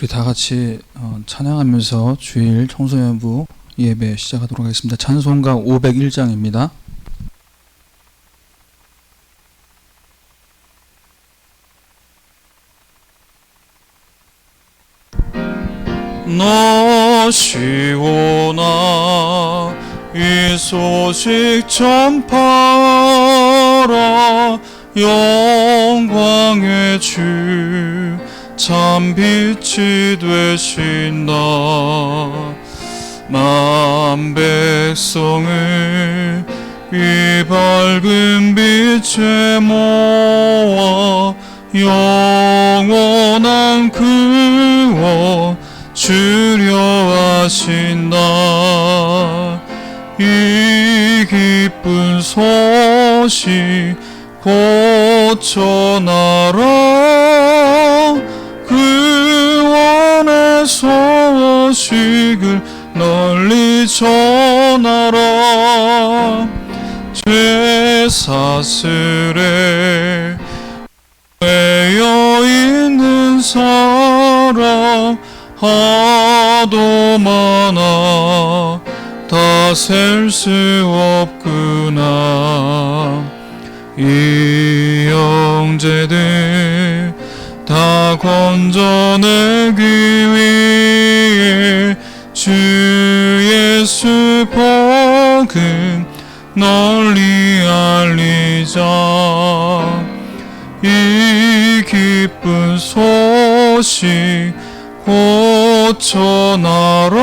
우리 다 같이 찬양하면서 주일 청소년부 예배 시작하도록 하겠습니다. 찬송가 501장입니다. 너시오나 이 소식 전파라. 영광의 주 참 빛이 되신 나 만 백성을 이 밝은 빛에 모아 영원한 구원 주려 하신다. 이 기쁜 소식 곧 전하라. 구원의 소식을 널리 전하라. 죄 사슬에 매여 있는 사람 하도 많아 다 셀 수 없구나. 이 형제들 다 건져내기 위해 주 예수 복음 널리 알리자. 이 기쁜 소식 곧 전하라.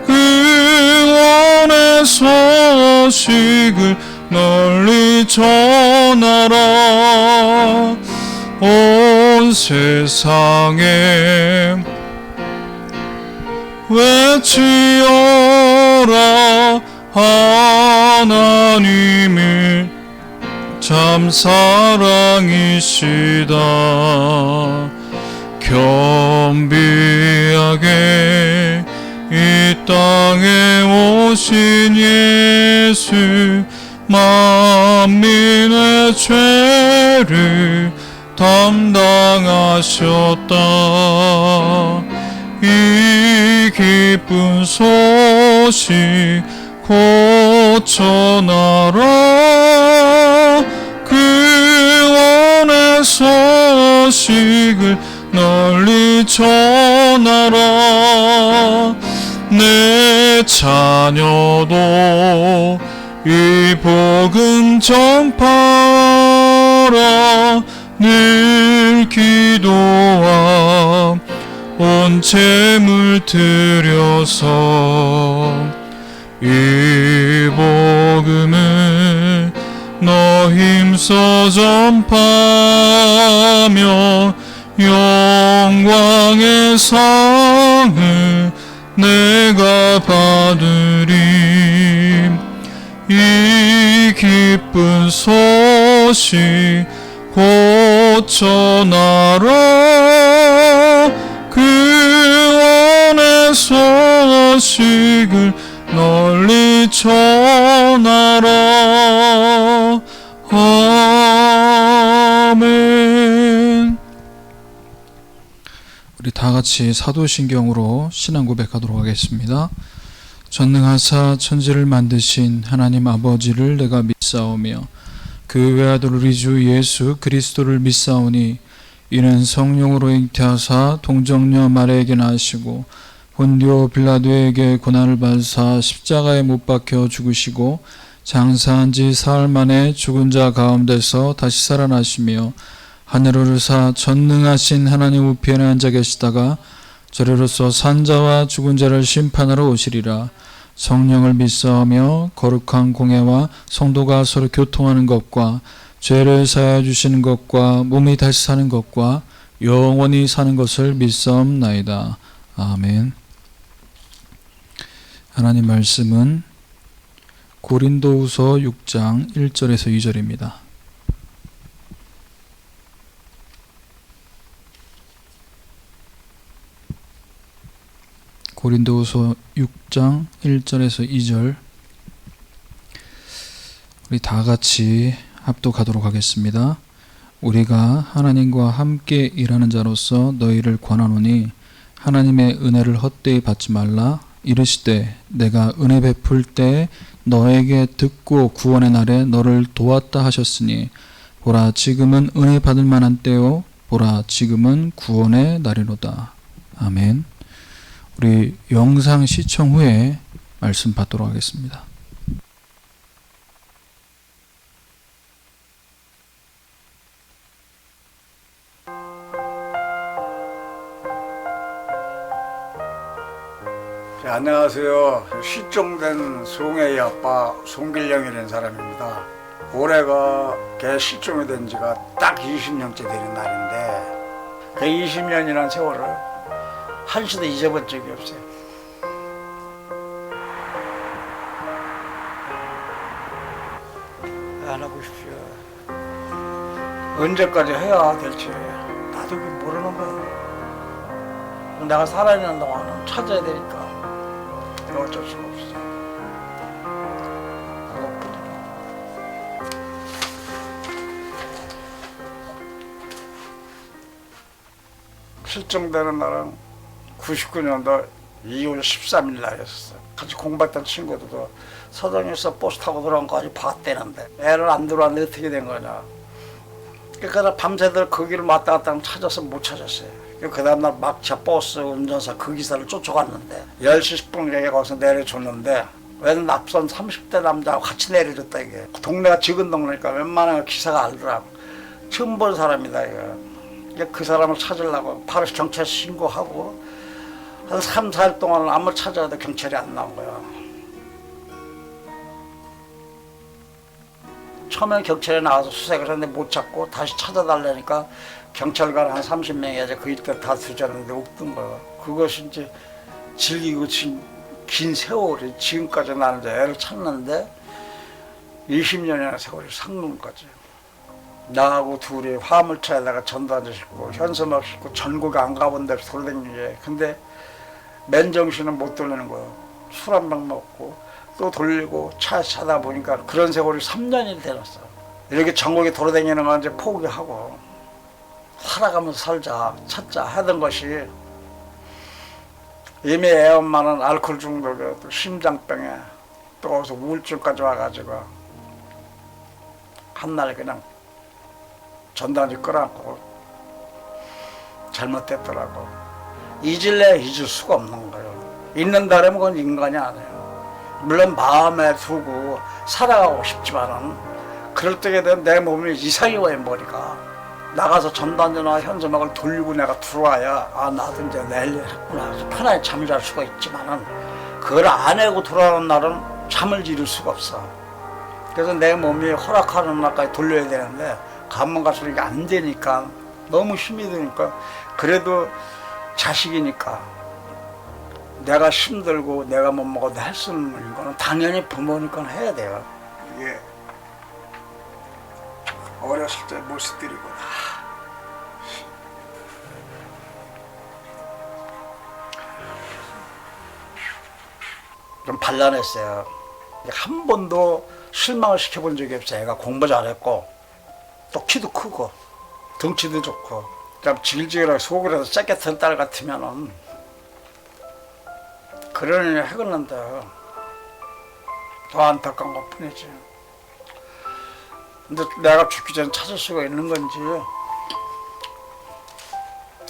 구원의 소식을 널리 전하라. 온 세상에 외치어라. 하나님은 참 사랑이시다. 겸비하게 이 땅에 오신 예수 만민의 죄를 담당하셨다. 이 기쁜 소식 곧 전하라. 구원의 소식을 널리 전하라. 내 자녀도 이 복음 전파라. 늘 기도와 온 재물 드려서 이 복음을 너 힘써 전파하며 영광의 상을 내가 받으리. 이 기쁜 소식 곧 전하라. 구원의 소식을 널리 전하라. 아멘. 우리 다 같이 사도신경으로 신앙 고백하도록 하겠습니다. 전능하사 천지를 만드신 하나님 아버지를 내가 믿사오며 그 외아들 우리 주 예수 그리스도를 믿사오니 이는 성령으로 잉태하사 동정녀 마리아에게 나시고 본디오 빌라도에게 고난을 받으사 십자가에 못 박혀 죽으시고 장사한 지 사흘 만에 죽은 자 가운데서 다시 살아나시며 하늘을 오르사 전능하신 하나님 우편에 앉아 계시다가 저리로서 산자와 죽은 자를 심판하러 오시리라. 성령을 믿사오며 거룩한 공회와 성도가 서로 교통하는 것과 죄를 사하여 주시는 것과 몸이 다시 사는 것과 영원히 사는 것을 믿사옵나이다. 아멘. 하나님 말씀은 고린도후서 6장 1절에서 2절입니다. 고린도후서 6장 1절에서 2절 우리 다 같이 합독하도록 하겠습니다. 우리가 하나님과 함께 일하는 자로서 너희를 권하노니 하나님의 은혜를 헛되이 받지 말라. 이르시되 내가 은혜 베풀 때 너에게 듣고 구원의 날에 너를 도왔다 하셨으니 보라 지금은 은혜 받을 만한 때요 보라 지금은 구원의 날이로다. 아멘. 우리 영상 시청 후에 말씀 받도록 하겠습니다. 안녕하세요. 실종된 송혜의 아빠 송길령이라는 사람입니다. 올해가 걔 실종이 된 지가 딱 20년째 되는 날인데 그 20년이라는 세월을 한시도 잊어본 적이 없어요. 안 하고 싶죠. 언제까지 해야 될지 나도 모르는 거예요. 내가 살아있는 동안은 찾아야 되니까 어쩔 수가 없어. 그것뿐이야. 실종되는 날은 99년도 2월 13일 날이었어. 같이 공부했던 친구들도 서동에서 버스 타고 들어온 거까지 봤대는데 애를 안 들어왔는데 어떻게 된 거냐. 그러니까 밤새들 그 길을 왔다 갔다 찾아서 못 찾았어요. 그 다음날 막차 버스 운전사 그 기사를 쫓아갔는데 10시 10분경에 거기서 내려줬는데 웬 앞선 30대 남자하고 같이 내려줬다. 이게 동네가 적은 동네니까 웬만하면 기사가 알더라고. 처음 본 사람이다 이거. 그 사람을 찾으려고 바로 경찰 신고하고 한 3, 4일 동안 아무리 찾아도 경찰이 안 나온 거야. 처음엔 경찰에 나와서 수색을 했는데 못 찾고 다시 찾아달라니까 경찰관 한 30명이 이제 그 일대 다 뒤졌는데 없던 거야. 그것이 이제 질기고 긴 세월이 지금까지 나는 이제 애를 찾는데 20년이나 세월이 삭는 거지. 나하고 둘이 화물차에다가 전단지 싣고 현수막 싣고 전국에 안 가본 데서 돌아다니게. 근데 맨정신은 못 돌리는 거야. 술 한 병 먹고 또 돌리고 차 차다 보니까 그런 세월이 3년이 되었어. 이렇게 전국에 돌아다니는 건 이제 포기하고 살아가면서 살자 찾자 하던 것이 이미 애 엄마는 알코올 중독에 또 심장병에 또 거기서 우울증까지 와가지고 한날 그냥 전단지 끌어안고 잘못됐더라고. 잊을래 잊을 수가 없는 거예요. 잊는다면 그건 인간이 아니에요. 물론 마음에 두고 살아가고 싶지만은 그럴 때에 되면 내 몸이 이상이 와요. 머리가 나가서 전단지나 현수막을 돌리고 내가 들어와야 아 나도 이제 내일 했구나 편하게 잠을 잘 수가 있지만은 그걸 안 하고 돌아오는 날은 잠을 이룰 수가 없어. 그래서 내 몸이 허락하는 날까지 돌려야 되는데 가면 갈수록 이게 안 되니까 너무 힘이 드니까 그래도 자식이니까 내가 힘들고 내가 못 먹어도 할 수 있는 거는 당연히 부모니까 해야 돼요. 이게 어렸을 때 모습들이고 좀 반란했어요. 한 번도 실망을 시켜본 적이 없어요. 애가 공부 잘했고 또 키도 크고 덩치도 좋고 좀 질질하게 속이라도 세게 튼 딸 같으면은 그러니 해갔는데 더 안타까운 것 뿐이지. 근데 내가 죽기 전에 찾을 수가 있는 건지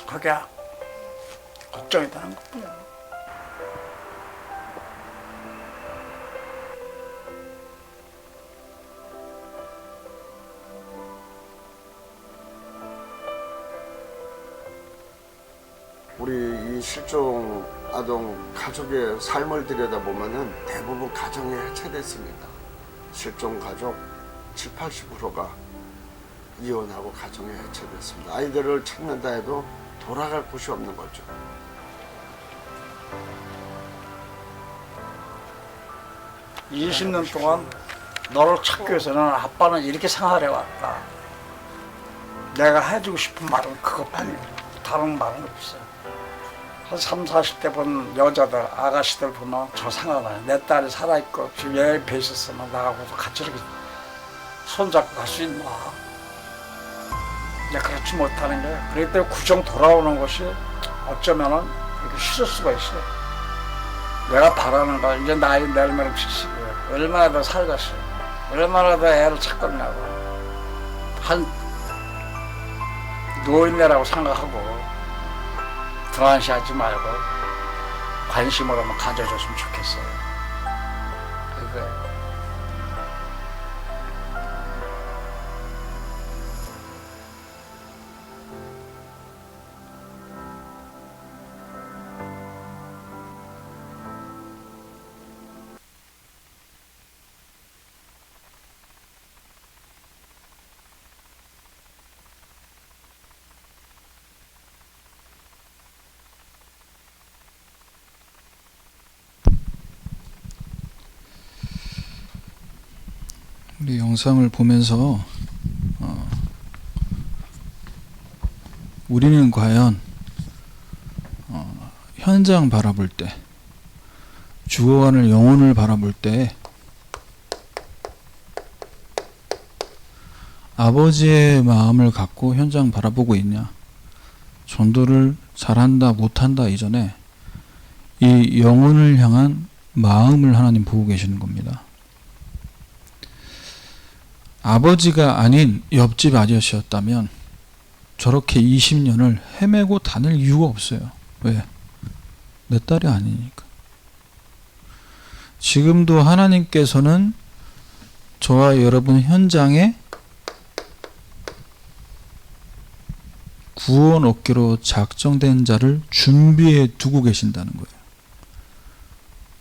그게 걱정이 되는 것 뿐이야. 우리 이 실종 아동 가족의 삶을 들여다보면은 대부분 가정이 해체됐습니다. 실종 가족 70~80%가 이혼하고 가정이 해체됐습니다. 아이들을 찾는다 해도 돌아갈 곳이 없는 거죠. 이 20년 동안 너를 찾기 위해서는 아빠는 이렇게 생활해 왔다. 내가 해주고 싶은 말은 그것뿐이야. 다른 말은 없어. 한 30~40대 본 여자들, 아가씨들 보면 저 생각나요. 내 딸이 살아있고 지금 얘 옆에 있었으면 나하고도 같이 이렇게 손잡고 갈 수 있나. 이제 그렇지 못하는 게, 그렇기 때문에 구정 돌아오는 것이 어쩌면은 그렇게 싫을 수가 있어요. 내가 바라는 거, 이제 나이 내일면 70이에요. 얼마나 더 살겠어요. 얼마나 더 애를 찾겠냐고. 한 노인네라고 생각하고 등한시하지 말고 관심을 한번 가져줬으면 좋겠어요. 그거예요. 우리 영상을 보면서 우리는 과연 현장 바라볼 때, 죽어가는 영혼을 바라볼 때 아버지의 마음을 갖고 현장 바라보고 있냐, 전도를 잘한다 못한다 이전에 이 영혼을 향한 마음을 하나님 보고 계시는 겁니다. 아버지가 아닌 옆집 아저씨였다면 저렇게 20년을 헤매고 다닐 이유가 없어요. 왜? 내 딸이 아니니까. 지금도 하나님께서는 저와 여러분 현장에 구원 얻기로 작정된 자를 준비해 두고 계신다는 거예요.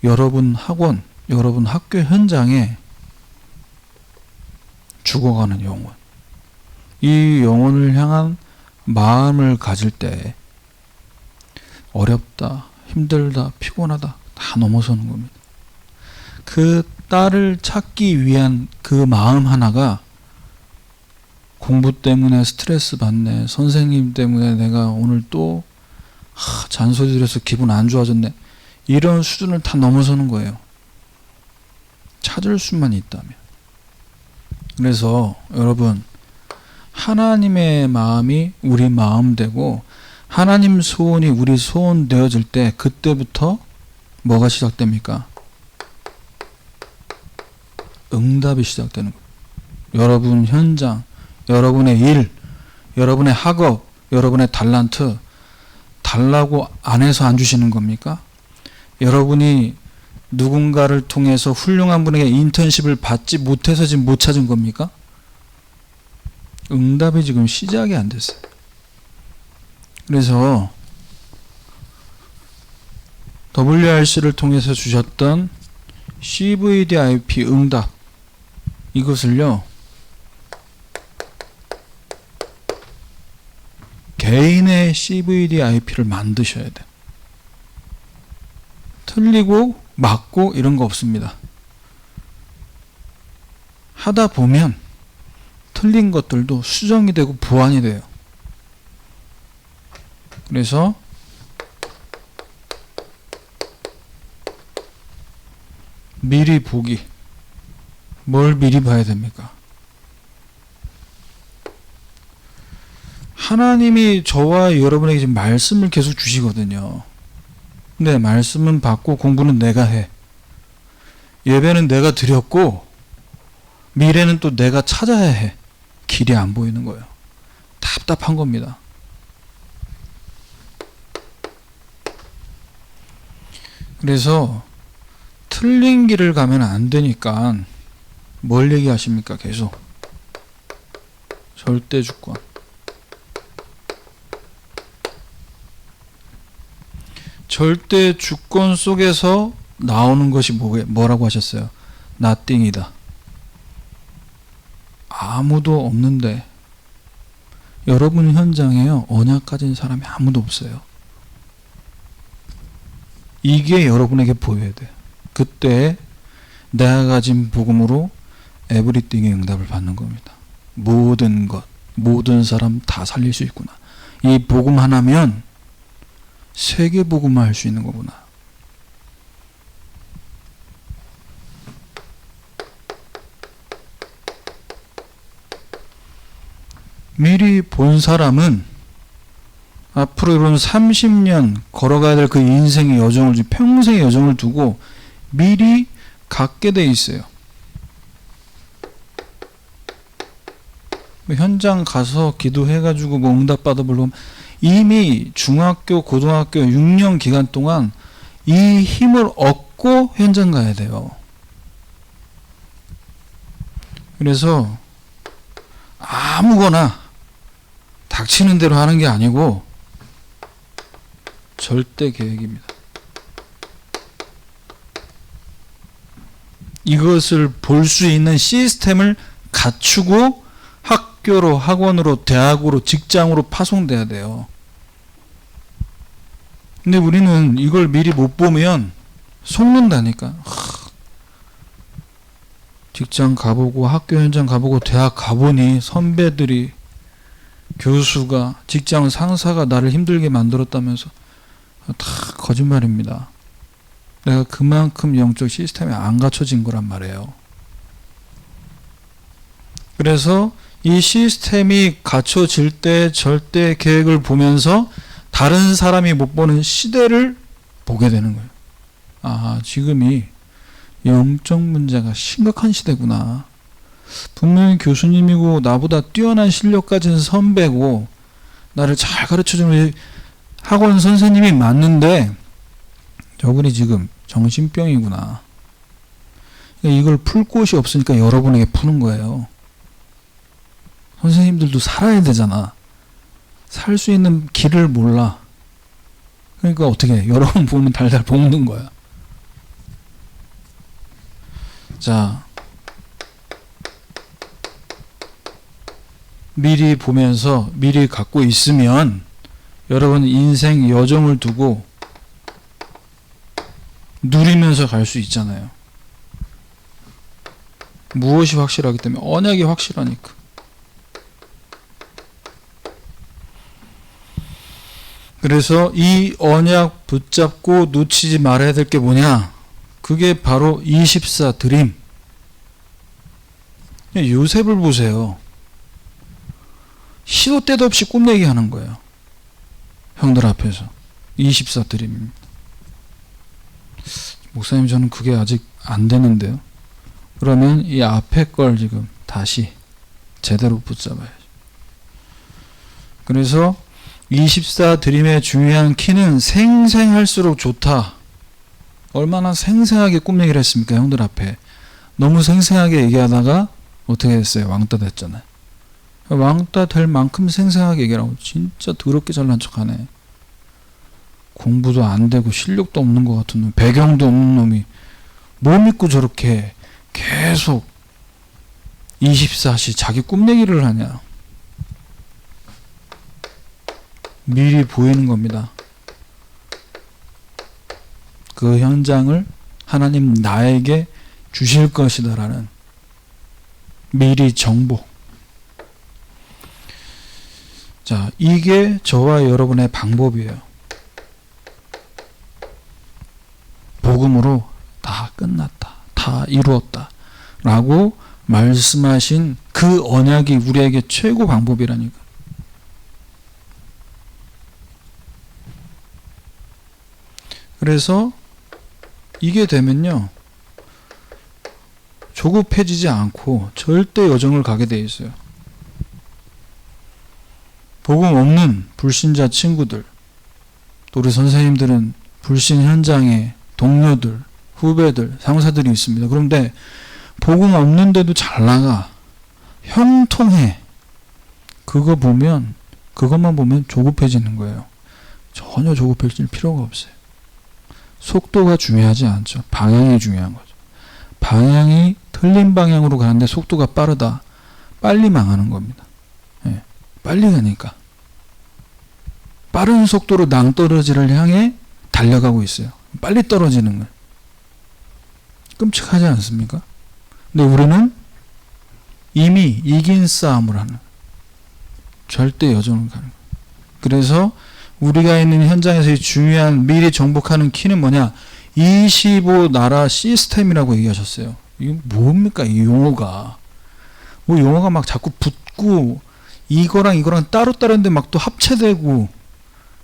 여러분 학원, 여러분 학교 현장에 죽어가는 영혼, 이 영혼을 향한 마음을 가질 때 어렵다, 힘들다, 피곤하다 다 넘어서는 겁니다. 그 딸을 찾기 위한 그 마음 하나가 공부 때문에 스트레스 받네, 선생님 때문에 내가 오늘 또 잔소리 들어서 기분 안 좋아졌네, 이런 수준을 다 넘어서는 거예요. 찾을 수만 있다면. 그래서 여러분, 하나님의 마음이 우리 마음 되고 하나님 소원이 우리 소원 되어질 때, 그때부터 뭐가 시작됩니까? 응답이 시작되는 거예요. 여러분 현장, 여러분의 일, 여러분의 학업, 여러분의 달란트 달라고 안 해서 안 주시는 겁니까? 여러분이 누군가를 통해서 훌륭한 분에게 인턴십을 받지 못해서 지금 못 찾은 겁니까? 응답이 지금 시작이 안 됐어요. 그래서 WRC를 통해서 주셨던 CVDIP 응답, 이것을요 개인의 CVDIP를 만드셔야 돼. 틀리고 맞고 이런 거 없습니다. 하다 보면 틀린 것들도 수정이 되고 보완이 돼요. 그래서 미리 보기. 뭘 미리 봐야 됩니까? 하나님이 저와 여러분에게 지금 말씀을 계속 주시거든요. 근데 말씀은 받고 공부는 내가 해. 예배는 내가 드렸고 미래는 또 내가 찾아야 해. 길이 안 보이는 거예요. 답답한 겁니다. 그래서 틀린 길을 가면 안 되니까 뭘 얘기하십니까? 계속 절대 주권. 절대 주권 속에서 나오는 것이 뭐라고 하셨어요? nothing이다. 아무도 없는데, 여러분 현장에요 언약 가진 사람이 아무도 없어요. 이게 여러분에게 보여야 돼요. 그때 내가 가진 복음으로 에브리띵의 응답을 받는 겁니다. 모든 것, 모든 사람 다 살릴 수 있구나. 이 복음 하나면 세계 복음화 할 수 있는 거구나. 미리 본 사람은 앞으로 이런 30년 걸어가야 될 그 인생의 여정을, 평생의 여정을 두고 미리 갖게 돼 있어요. 현장 가서 기도해가지고 뭐 응답받아 보려고 이미 중학교, 고등학교 6년 기간 동안 이 힘을 얻고 현장 가야 돼요. 그래서 아무거나 닥치는 대로 하는 게 아니고 절대 계획입니다. 이것을 볼 수 있는 시스템을 갖추고 학교로, 학원으로, 대학으로, 직장으로 파송돼야 돼요. 근데 우리는 이걸 미리 못 보면 속는다니까. 직장 가보고 학교 현장 가보고 대학 가보니 선배들이, 교수가, 직장 상사가 나를 힘들게 만들었다면서 다 거짓말입니다. 내가 그만큼 영적 시스템이 안 갖춰진 거란 말이에요. 그래서 이 시스템이 갖춰질 때 절대 계획을 보면서 다른 사람이 못 보는 시대를 보게 되는 거예요. 아, 지금이 영적 문제가 심각한 시대구나. 분명히 교수님이고 나보다 뛰어난 실력 가진 선배고 나를 잘 가르쳐주는 학원 선생님이 맞는데 저분이 지금 정신병이구나. 이걸 풀 곳이 없으니까 여러분에게 푸는 거예요. 선생님들도 살아야 되잖아. 살 수 있는 길을 몰라. 그러니까 어떻게 해? 여러분 보면 달달 볶는 거야. 자, 미리 보면서 미리 갖고 있으면 여러분 인생 여정을 두고 누리면서 갈 수 있잖아요. 무엇이 확실하기 때문에? 언약이 확실하니까. 그래서 이 언약 붙잡고 놓치지 말아야 될 게 뭐냐? 그게 바로 24 드림. 요셉을 보세요. 시도 때도 없이 꿈얘기 하는 거예요. 형들 앞에서. 24 드림입니다. 목사님, 저는 그게 아직 안 되는데요. 그러면 이 앞에 걸 지금 다시 제대로 붙잡아야죠. 그래서 24 드림의 중요한 키는 생생할수록 좋다. 얼마나 생생하게 꿈 얘기를 했습니까? 형들 앞에. 너무 생생하게 얘기하다가 어떻게 됐어요? 왕따 됐잖아요. 왕따 될 만큼 생생하게 얘기를 하고 진짜 더럽게 잘난 척하네. 공부도 안 되고 실력도 없는 것 같은 놈, 배경도 없는 놈이 뭐 믿고 저렇게 계속 24시 자기 꿈 얘기를 하냐. 미리 보이는 겁니다. 그 현장을 하나님 나에게 주실 것이다라는 미리 정보. 자, 이게 저와 여러분의 방법이에요. 복음으로 다 끝났다, 다 이루었다 라고 말씀하신 그 언약이 우리에게 최고 방법이라니까. 그래서 이게 되면요, 조급해지지 않고 절대 여정을 가게 돼 있어요. 복음 없는 불신자 친구들, 또 우리 선생님들은 불신 현장에 동료들, 후배들, 상사들이 있습니다. 그런데 복음 없는데도 잘 나가, 형통해. 그것만 보면 조급해지는 거예요. 전혀 조급해질 필요가 없어요. 속도가 중요하지 않죠. 방향이 중요한 거죠. 방향이 틀린 방향으로 가는데 속도가 빠르다. 빨리 망하는 겁니다. 예, 빨리 가니까. 빠른 속도로 낭떠러지를 향해 달려가고 있어요. 빨리 떨어지는 거예요. 끔찍하지 않습니까? 근데 우리는 이미 이긴 싸움을 하는, 절대 여정을 가는 거예요. 그래서 우리가 있는 현장에서의 중요한 미리 정복하는 키는 뭐냐? 25나라 시스템이라고 얘기하셨어요. 이게 뭡니까? 이 용어가. 뭐 용어가 막 자꾸 붙고 이거랑 이거랑 따로따로인데 막 또 합체되고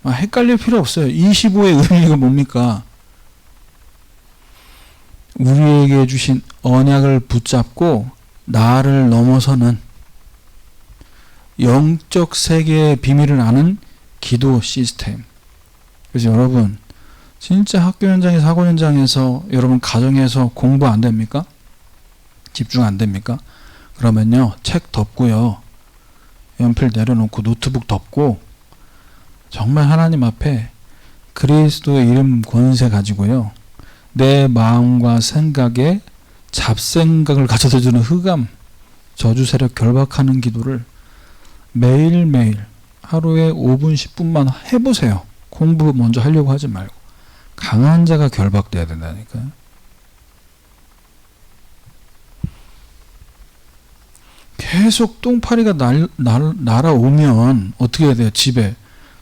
헷갈릴 필요 없어요. 25의 의미가 뭡니까? 우리에게 주신 언약을 붙잡고 나를 넘어서는 영적 세계의 비밀을 아는 기도 시스템. 그래서 여러분 진짜 학교 현장에서 학원 현장에서 여러분 가정에서 공부 안 됩니까? 집중 안 됩니까? 그러면요 책 덮고요 연필 내려놓고 노트북 덮고 정말 하나님 앞에 그리스도의 이름 권세 가지고요 내 마음과 생각에 잡생각을 가져다주는 흑암 저주 세력 결박하는 기도를 매일매일 하루에 5분 10분만 해보세요. 공부 먼저 하려고 하지 말고. 강한 자가 결박돼야 된다니까요. 계속 똥파리가 날아오면 어떻게 해야 돼요? 집에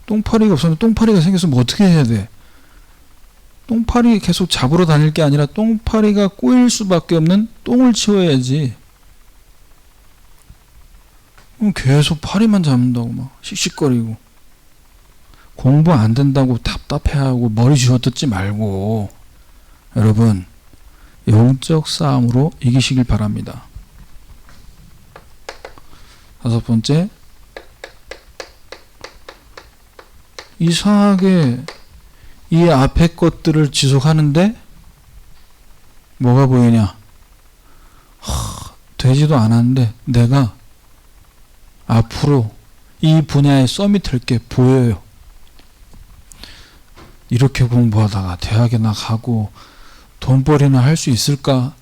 똥파리가 없으면 똥파리가 생겨서 뭐 어떻게 해야 돼? 똥파리 계속 잡으러 다닐 게 아니라 똥파리가 꼬일 수밖에 없는 똥을 치워야지. 계속 파리만 잡는다고 막 씩씩거리고 공부 안 된다고 답답해하고 머리 쥐어뜯지 말고 여러분 영적 싸움으로 이기시길 바랍니다. 5번째, 이상하게 이 앞에 것들을 지속하는데 뭐가 보이냐? 되지도 않았는데 내가 앞으로 이 분야에 서밋할 게 보여요. 이렇게 공부하다가 대학에나 가고 돈벌이나 할 수 있을까?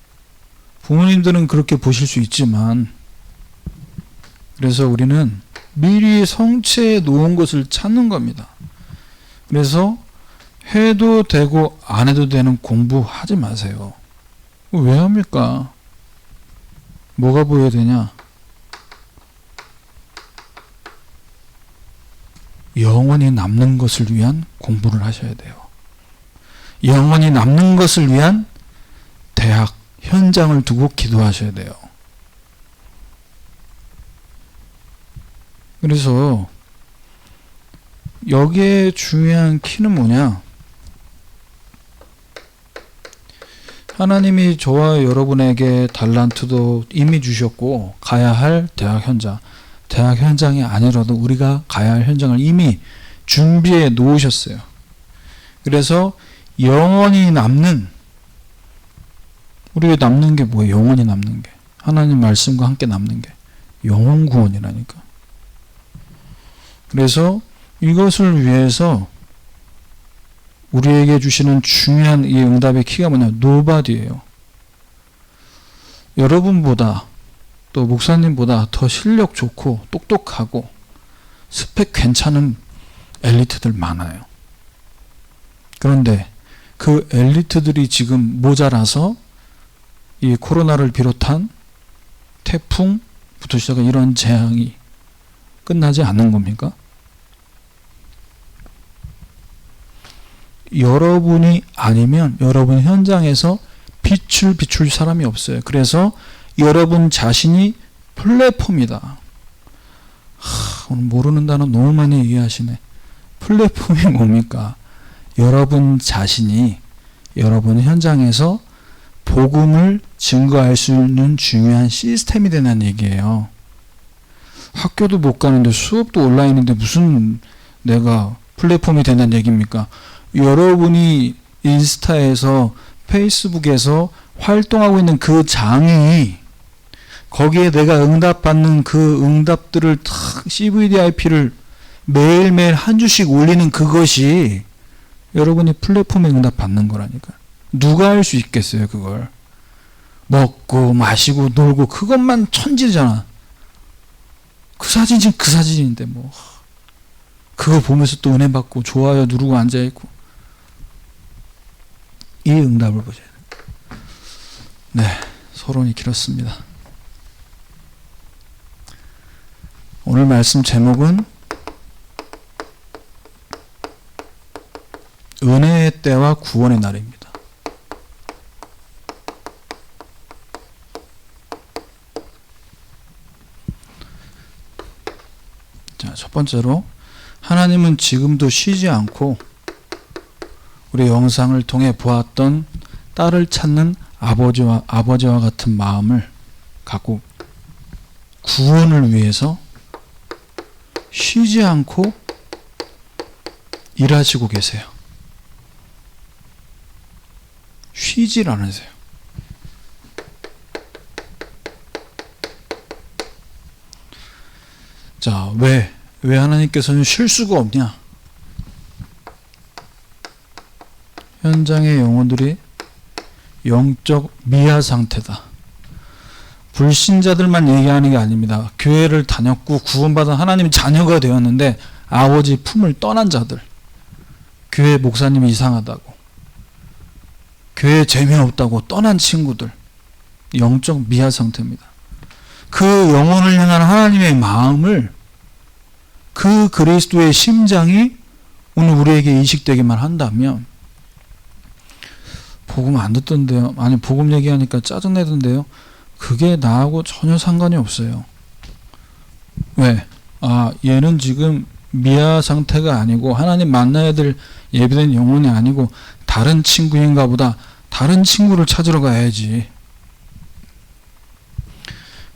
부모님들은 그렇게 보실 수 있지만 그래서 우리는 미리 성취해 놓은 것을 찾는 겁니다. 그래서 해도 되고 안 해도 되는 공부하지 마세요. 왜 합니까? 뭐가 보여야 되냐? 영원히 남는 것을 위한 공부를 하셔야 돼요. 영원히 남는 것을 위한 대학 현장을 두고 기도하셔야 돼요. 그래서 여기에 중요한 키는 뭐냐? 하나님이 저와 여러분에게 달란트도 이미 주셨고 가야 할 대학 현장이 아니라도 우리가 가야 할 현장을 이미 준비해 놓으셨어요. 그래서 영원히 남는 우리가 남는 게 뭐예요? 영원히 남는 게 하나님 말씀과 함께 남는 게 영혼 구원이라니까. 그래서 이것을 위해서 우리에게 주시는 중요한 이 응답의 키가 뭐냐? 노바디예요. 여러분보다 또 목사님보다 더 실력 좋고 똑똑하고 스펙 괜찮은 엘리트들 많아요. 그런데 그 엘리트들이 지금 모자라서 이 코로나를 비롯한 태풍부터 시작한 이런 재앙이 끝나지 않는 겁니까? 여러분이 아니면 여러분 현장에서 빛을 비출 사람이 없어요. 그래서 여러분 자신이 플랫폼이다. 오늘 모르는 단어 너무 많이 얘기하시네. 플랫폼이 뭡니까? 여러분 자신이 여러분 현장에서 복음을 증거할 수 있는 중요한 시스템이 되는 얘기예요. 학교도 못 가는데 수업도 온라인인데 무슨 내가 플랫폼이 된다는 얘기입니까? 여러분이 인스타에서 페이스북에서 활동하고 있는 그 장이 거기에 내가 응답받는 그 응답들을 탁 CVDIP를 매일매일 한 주씩 올리는 그것이 여러분이 플랫폼에 응답받는 거라니까. 누가 할 수 있겠어요 그걸. 먹고 마시고 놀고 그것만 천지잖아. 그 사진 지금 그 사진인데 뭐 그거 보면서 또 은혜 받고 좋아요 누르고 앉아있고. 이 응답을 보셔야 돼요. 네, 서론이 길었습니다. 오늘 말씀 제목은 은혜의 때와 구원의 날입니다. 첫 번째로 하나님은 지금도 쉬지 않고 우리 영상을 통해 보았던 딸을 찾는 아버지와 같은 마음을 갖고 구원을 위해서 쉬지 않고 일하시고 계세요. 쉬질 않으세요. 자, 왜 하나님께서는 쉴 수가 없냐? 현장의 영혼들이 영적 미아 상태다. 불신자들만 얘기하는 게 아닙니다. 교회를 다녔고 구원받은 하나님의 자녀가 되었는데 아버지 품을 떠난 자들, 교회 목사님이 이상하다고, 교회 재미없다고 떠난 친구들, 영적 미아 상태입니다. 그 영혼을 향한 하나님의 마음을, 그 그리스도의 심장이 오늘 우리에게 이식되기만 한다면, 복음 안 듣던데요. 아니, 복음 얘기하니까 짜증내던데요. 그게 나하고 전혀 상관이 없어요. 왜? 얘는 지금 미아 상태가 아니고 하나님 만나야 될 예비된 영혼이 아니고 다른 친구인가 보다. 다른 친구를 찾으러 가야지.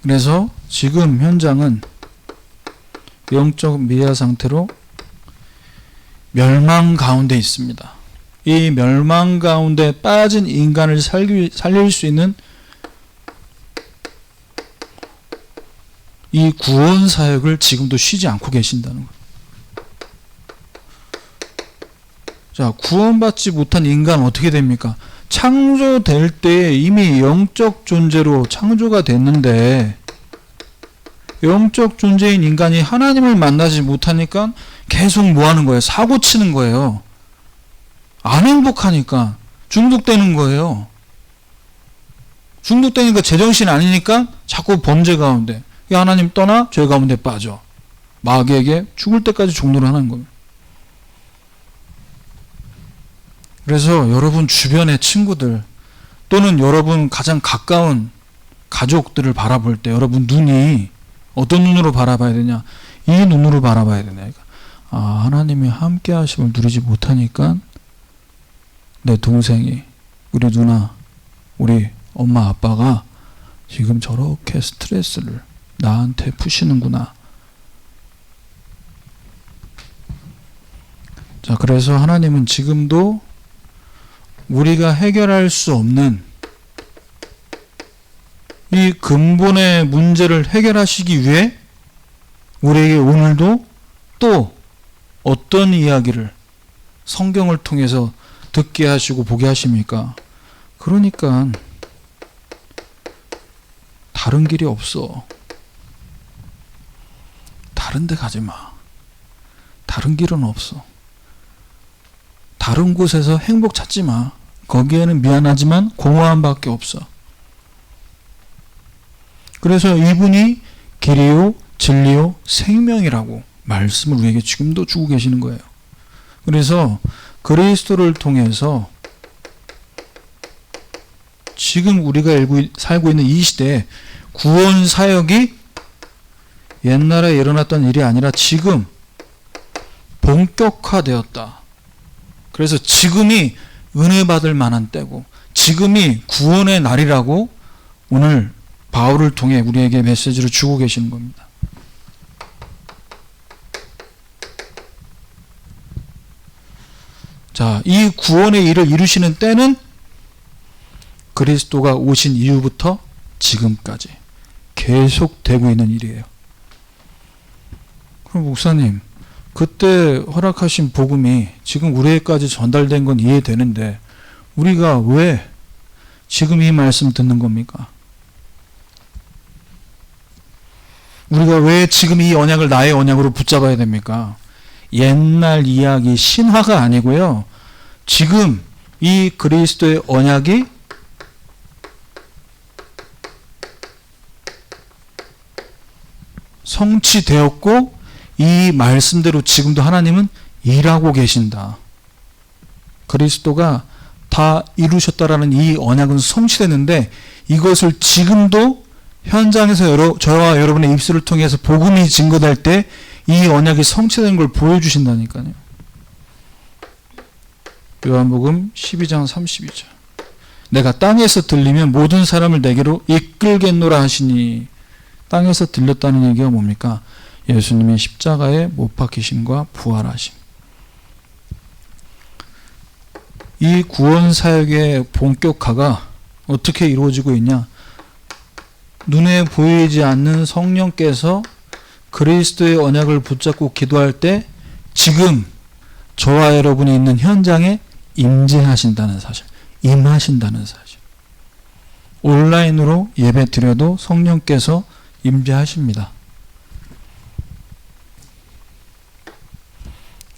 그래서 지금 현장은 영적 미아 상태로 멸망 가운데 있습니다. 이 멸망 가운데 빠진 인간을 살릴 수 있는 이 구원 사역을 지금도 쉬지 않고 계신다는 거예요. 자, 구원받지 못한 인간 어떻게 됩니까? 창조될 때 이미 영적 존재로 창조가 됐는데, 영적 존재인 인간이 하나님을 만나지 못하니까 계속 뭐 하는 거예요? 사고 치는 거예요. 안 행복하니까 중독되는 거예요. 중독되니까 제정신 아니니까 자꾸 범죄 가운데, 하나님 떠나 죄 가운데 빠져 마귀에게 죽을 때까지 종노를 하는 겁니다. 그래서 여러분 주변의 친구들 또는 여러분 가장 가까운 가족들을 바라볼 때 여러분 눈이 어떤 눈으로 바라봐야 되냐? 이 눈으로 바라봐야 되냐? 하나님이 함께 하심을 누리지 못하니까 내 동생이, 우리 누나, 우리 엄마 아빠가 지금 저렇게 스트레스를 나한테 푸시는구나. 자, 그래서 하나님은 지금도 우리가 해결할 수 없는 이 근본의 문제를 해결하시기 위해 우리에게 오늘도 또 어떤 이야기를 성경을 통해서 듣게 하시고 보게 하십니까? 그러니까 다른 길이 없어. 다른 데 가지 마. 다른 길은 없어. 다른 곳에서 행복 찾지 마. 거기에는 미안하지만 공허함밖에 없어. 그래서 이분이 길이요 진리요 생명이라고 말씀을 우리에게 지금도 주고 계시는 거예요. 그래서 그리스도를 통해서 지금 우리가 살고 있는 이 시대에 구원 사역이 옛날에 일어났던 일이 아니라 지금 본격화되었다. 그래서 지금이 은혜 받을 만한 때고 지금이 구원의 날이라고 오늘 바울을 통해 우리에게 메시지를 주고 계시는 겁니다. 자, 이 구원의 일을 이루시는 때는 그리스도가 오신 이후부터 지금까지 계속되고 있는 일이에요. 그럼 목사님, 그때 허락하신 복음이 지금 우리에게까지 전달된 건 이해되는데 우리가 왜 지금 이 말씀 듣는 겁니까? 우리가 왜 지금 이 언약을 나의 언약으로 붙잡아야 됩니까? 옛날 이야기, 신화가 아니고요. 지금 이 그리스도의 언약이 성취되었고 이 말씀대로 지금도 하나님은 일하고 계신다. 그리스도가 다 이루셨다라는 이 언약은 성취됐는데 이것을 지금도 현장에서 저와 여러분의 입술을 통해서 복음이 증거될 때 이 언약이 성취되는 걸 보여주신다니까요. 요한복음 12장 32절. 내가 땅에서 들리면 모든 사람을 내게로 이끌겠노라 하시니, 땅에서 들렸다는 얘기가 뭡니까? 예수님의 십자가에 못 박히심과 부활하심. 이 구원 사역의 본격화가 어떻게 이루어지고 있냐? 눈에 보이지 않는 성령께서 그리스도의 언약을 붙잡고 기도할 때 지금 저와 여러분이 있는 현장에 임재하신다는 사실, 임하신다는 사실. 온라인으로 예배 드려도 성령께서 임재하십니다.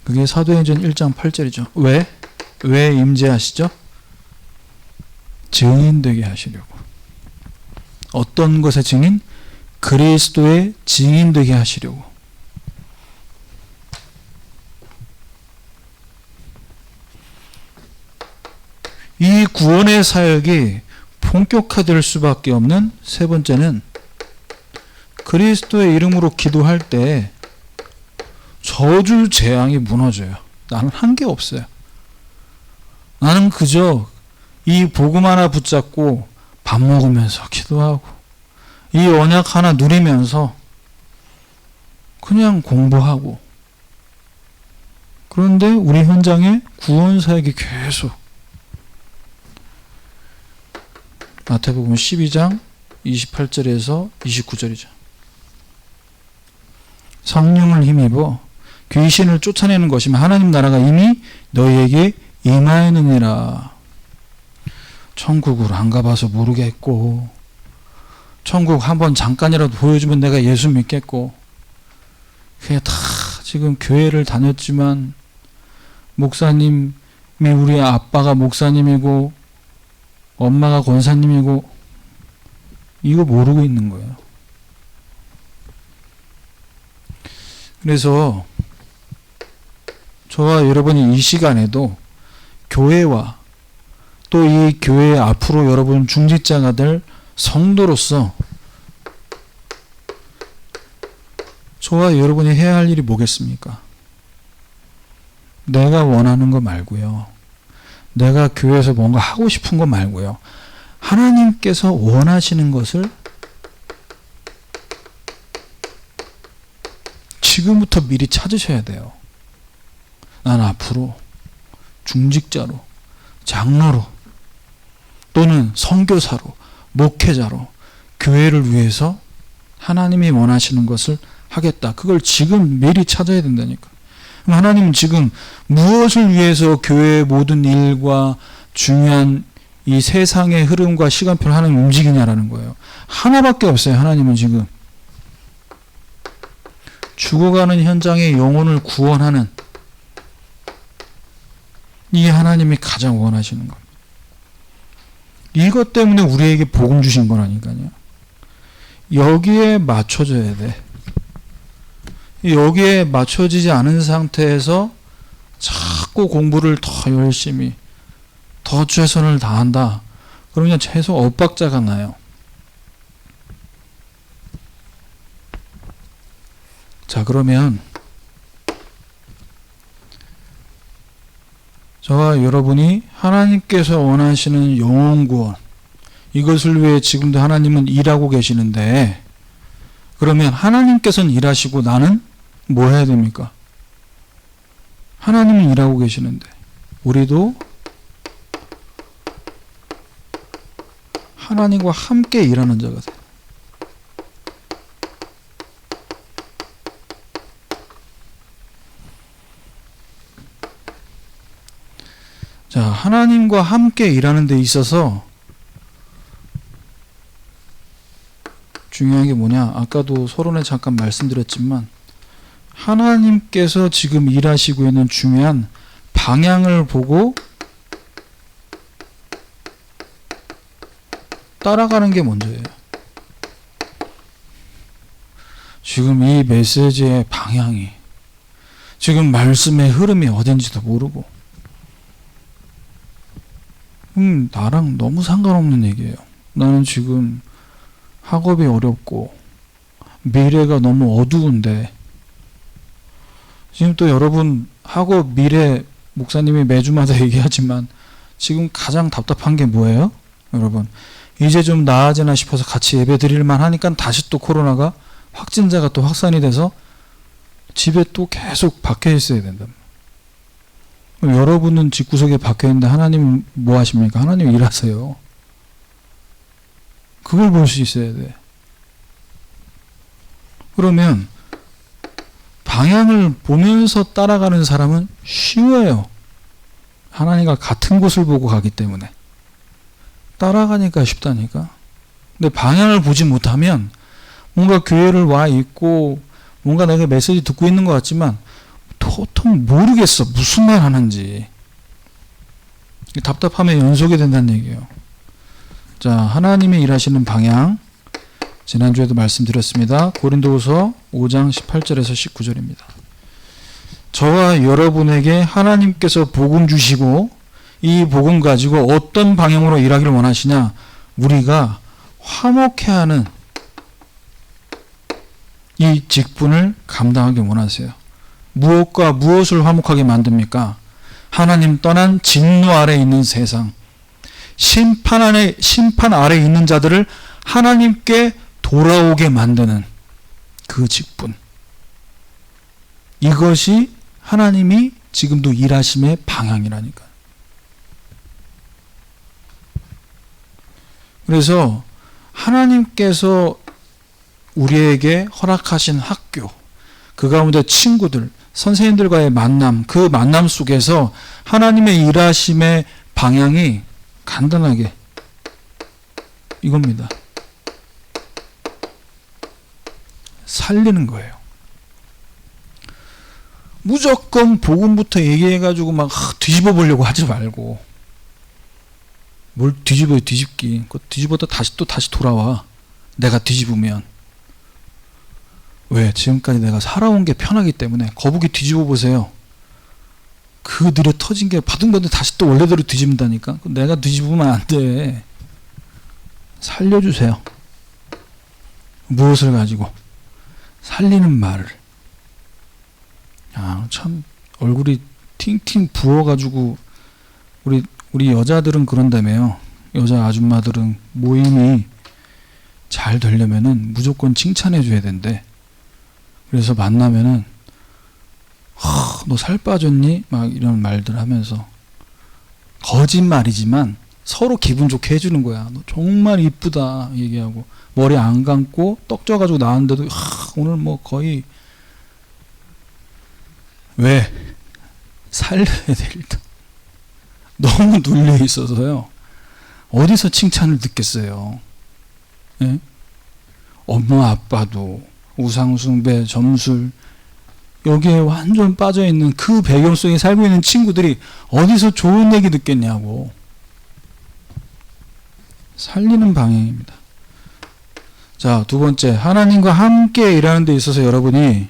그게 사도행전 1장 8절이죠. 왜 임재하시죠? 증인되게 하시려고. 어떤 것의 증인? 그리스도의 증인되게 하시려고. 이 구원의 사역이 본격화될 수밖에 없는 세 번째는, 그리스도의 이름으로 기도할 때 저주 재앙이 무너져요. 나는 한 게 없어요. 나는 그저 이 복음 하나 붙잡고 밥 먹으면서 기도하고 이 언약 하나 누리면서 그냥 공부하고, 그런데 우리 현장에 구원 사역이 계속. 마태복음 12장 28절에서 29절이죠. 성령을 힘입어 귀신을 쫓아내는 것이면 하나님 나라가 이미 너희에게 임하였느니라. 천국을 안 가봐서 모르겠고, 천국 한번 잠깐이라도 보여주면 내가 예수 믿겠고, 그게 다 지금 교회를 다녔지만 목사님이, 우리 아빠가 목사님이고 엄마가 권사님이고 이거 모르고 있는 거예요. 그래서 저와 여러분이 이 시간에도 교회와 또 이 교회 앞으로 여러분 중직자가 될 성도로서 저와 여러분이 해야 할 일이 뭐겠습니까? 내가 원하는 거 말고요. 내가 교회에서 뭔가 하고 싶은 거 말고요. 하나님께서 원하시는 것을 지금부터 미리 찾으셔야 돼요. 난 앞으로 중직자로, 장로로, 또는 선교사로, 목회자로 교회를 위해서 하나님이 원하시는 것을 하겠다. 그걸 지금 미리 찾아야 된다니까. 하나님은 지금 무엇을 위해서 교회의 모든 일과 중요한 이 세상의 흐름과 시간표를 하나님 움직이냐라는 거예요. 하나밖에 없어요. 하나님은 지금 죽어가는 현장의 영혼을 구원하는, 이게 하나님이 가장 원하시는 겁니다. 이것 때문에 우리에게 복음 주신 거라니까요. 여기에 맞춰져야 돼. 여기에 맞춰지지 않은 상태에서 자꾸 공부를 더 열심히, 더 최선을 다한다. 그러면 계속 엇박자가 나요. 자, 그러면 저와 여러분이 하나님께서 원하시는 영혼 구원, 이것을 위해 지금도 하나님은 일하고 계시는데, 그러면 하나님께서는 일하시고 나는 뭐 해야 됩니까? 하나님은 일하고 계시는데 우리도 하나님과 함께 일하는 자가 돼요. 자, 하나님과 함께 일하는 데 있어서 중요한 게 뭐냐? 아까도 서론에 잠깐 말씀드렸지만 하나님께서 지금 일하시고 있는 중요한 방향을 보고 따라가는 게 먼저예요. 지금 이 메시지의 방향이, 지금 말씀의 흐름이 어딘지도 모르고, 나랑 너무 상관없는 얘기예요. 나는 지금 학업이 어렵고 미래가 너무 어두운데 지금 또 여러분 하고 미래 목사님이 매주마다 얘기하지만 지금 가장 답답한 게 뭐예요? 여러분 이제 좀 나아지나 싶어서 같이 예배 드릴만 하니까 다시 또 코로나가 확진자가 또 확산이 돼서 집에 또 계속 박혀 있어야 된다. 여러분은 집구석에 박혀 있는데 하나님은 뭐 하십니까? 하나님 일하세요. 그걸 볼 수 있어야 돼. 그러면 방향을 보면서 따라가는 사람은 쉬워요. 하나님과 같은 곳을 보고 가기 때문에. 따라가니까 쉽다니까. 근데 방향을 보지 못하면 뭔가 교회를 와 있고 뭔가 내가 메시지 듣고 있는 것 같지만 도통 모르겠어. 무슨 말 하는지. 답답함의 연속이 된다는 얘기예요. 자, 하나님이 일하시는 방향. 지난주에도 말씀드렸습니다. 고린도후서 5장 18절에서 19절입니다. 저와 여러분에게 하나님께서 복음 주시고 이 복음 가지고 어떤 방향으로 일하기를 원하시냐? 우리가 화목해하는 이 직분을 감당하기 원하세요. 무엇과 무엇을 화목하게 만듭니까? 하나님 떠난 진노 아래 있는 세상, 심판 아래 있는 자들을 하나님께 돌아오게 만드는 그 직분. 이것이 하나님이 지금도 일하심의 방향이라니까. 그래서 하나님께서 우리에게 허락하신 학교, 그 가운데 친구들, 선생님들과의 만남, 그 만남 속에서 하나님의 일하심의 방향이 간단하게 이겁니다. 살리는 거예요. 무조건 복음부터 얘기해가지고 막 뒤집어 보려고 하지 말고. 뭘 뒤집어요, 뒤집기. 그거 뒤집어도 다시 돌아와. 내가 뒤집으면. 왜? 지금까지 내가 살아온 게 편하기 때문에. 거북이 뒤집어 보세요. 그 느려 터진 게 바둥바둥 다시 또 원래대로 뒤집는다니까. 내가 뒤집으면 안 돼. 살려주세요. 무엇을 가지고? 살리는 말을. 아, 참 얼굴이 팅팅 부어가지고 우리 여자들은 그런다며요. 여자 아줌마들은 모임이 잘 되려면은 무조건 칭찬해줘야 된대. 그래서 만나면은 너 살 빠졌니? 막 이런 말들 하면서 거짓말이지만 서로 기분 좋게 해주는 거야. 너 정말 이쁘다 얘기하고 머리 안 감고 떡 쪄가지고 나왔는데도 오늘 뭐 거의 왜? 살려야 될다. 너무 눌려 있어서요. 어디서 칭찬을 듣겠어요? 예? 엄마 아빠도 우상숭배, 점술 여기에 완전 빠져있는 그 배경 속에 살고 있는 친구들이 어디서 좋은 얘기 듣겠냐고. 살리는 방향입니다. 자, 두 번째, 하나님과 함께 일하는 데 있어서 여러분이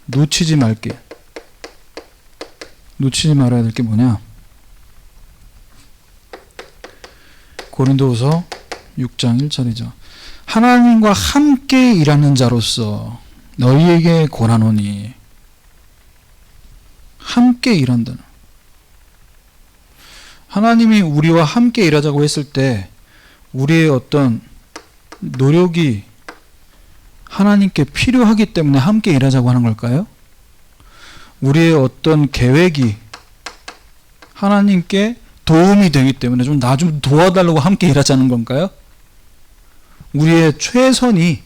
놓치지 말아야 될 게 뭐냐? 고린도후서 6장 1절이죠. 하나님과 함께 일하는 자로서 너희에게 권하노니. 함께 일한다는. 하나님이 우리와 함께 일하자고 했을 때 우리의 어떤 노력이 하나님께 필요하기 때문에 함께 일하자고 하는 걸까요? 우리의 어떤 계획이 하나님께 도움이 되기 때문에 나 좀 도와달라고 함께 일하자는 건가요? 우리의 최선이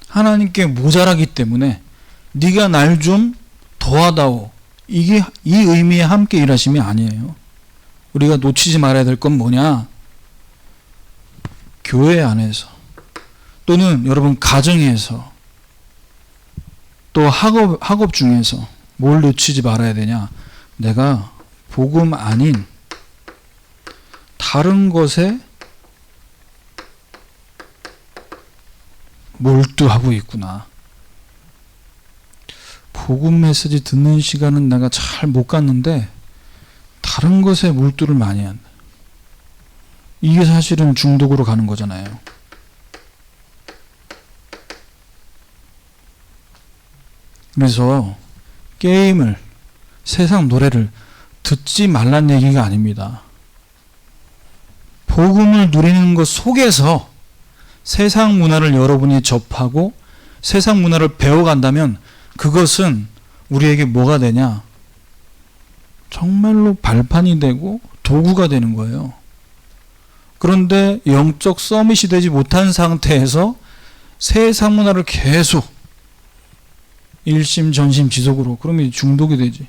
하나님께 모자라기 때문에 네가 날 좀 도와다오. 이게 이 의미의 함께 일하심이 아니에요. 우리가 놓치지 말아야 될 건 뭐냐? 교회 안에서 또는 여러분 가정에서 또 학업 중에서 뭘 놓치지 말아야 되냐? 내가 복음 아닌 다른 것에 몰두하고 있구나. 복음 메시지 듣는 시간은 내가 잘 못 갔는데 다른 것에 몰두를 많이 한다. 이게 사실은 중독으로 가는 거잖아요. 그래서 게임을, 세상 노래를 듣지 말란 얘기가 아닙니다. 복음을 누리는 것 속에서 세상 문화를 여러분이 접하고 세상 문화를 배워간다면 그것은 우리에게 뭐가 되냐? 정말로 발판이 되고 도구가 되는 거예요. 그런데 영적 서밋이 되지 못한 상태에서 세상 문화를 계속 일심전심지속으로, 그러면 중독이 되지.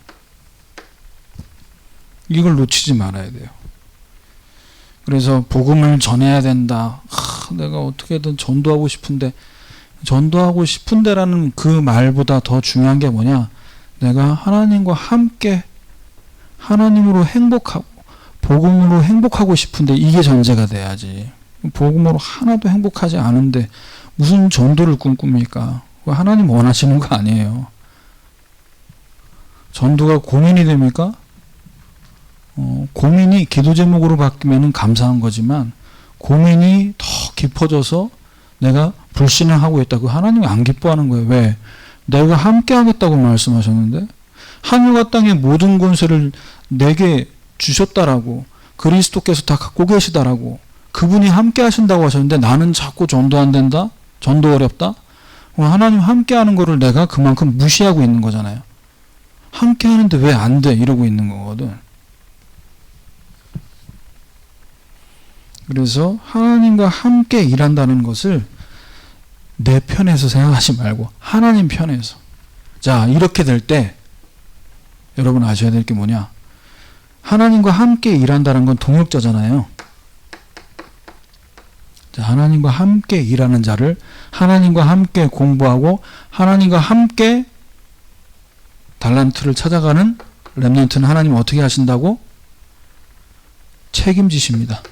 이걸 놓치지 말아야 돼요. 그래서 복음을 전해야 된다. 내가 어떻게든 전도하고 싶은데라는 그 말보다 더 중요한 게 뭐냐? 내가 하나님과 함께 하나님으로 행복하고 복음으로 행복하고 싶은데 이게 전제가 돼야지. 복음으로 하나도 행복하지 않은데 무슨 전도를 꿈꿉니까? 하나님 원하시는 거 아니에요. 전도가 고민이 됩니까? 고민이 기도 제목으로 바뀌면 감사한 거지만 고민이 더 깊어져서 내가 불신을 하고 있다고 하나님이 안 기뻐하는 거예요. 왜? 내가 함께 하겠다고 말씀하셨는데 하늘과 땅의 모든 권세를 내게 주셨다라고, 그리스도께서 다 갖고 계시다라고, 그분이 함께 하신다고 하셨는데 나는 자꾸 전도 안 된다? 전도 어렵다? 하나님 함께 하는 거를 내가 그만큼 무시하고 있는 거잖아요. 함께 하는데 왜 안 돼? 이러고 있는 거거든. 그래서 하나님과 함께 일한다는 것을 내 편에서 생각하지 말고 하나님 편에서. 자, 이렇게 될 때 여러분 아셔야 될 게 뭐냐? 하나님과 함께 일한다는 건 동역자잖아요. 자, 하나님과 함께 일하는 자를 하나님과 함께 공부하고 하나님과 함께 달란트를 찾아가는 렘넌트는 하나님 어떻게 하신다고? 책임지십니다.